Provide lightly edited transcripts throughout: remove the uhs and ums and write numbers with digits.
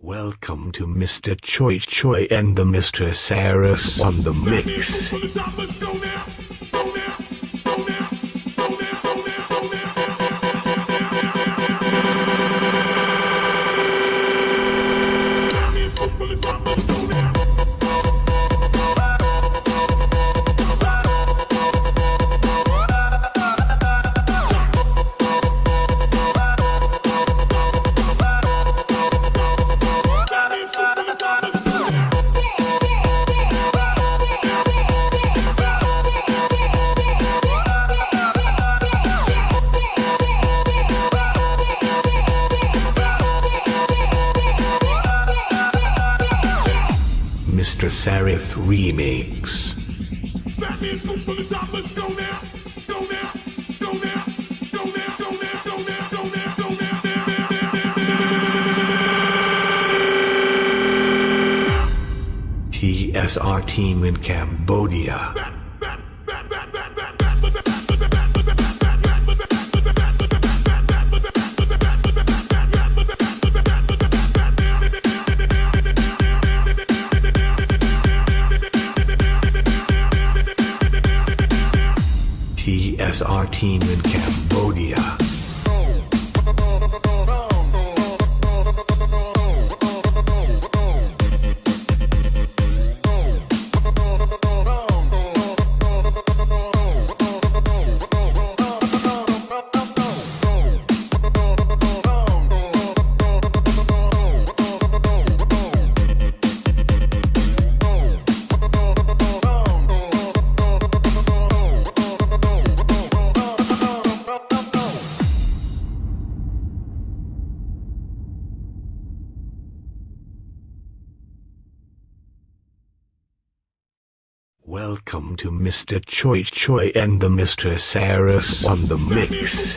Welcome to Mr. Choi Choi and the Mr. Saris on the mix. Mr. Sarith Remix. TSR team in Cambodia. TSR team in Cambodia. Welcome to Mr. Choi Choi and the Mr. Saris on the mix.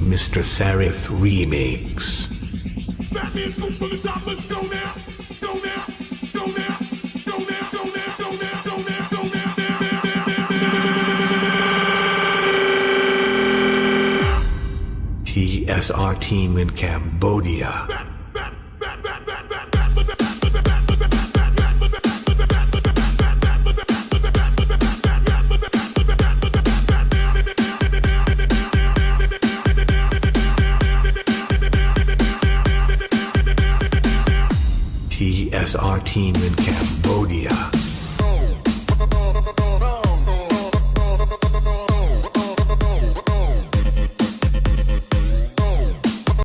Mr. Sarith Remix. TSR team in Cambodia. TSR team in Cambodia.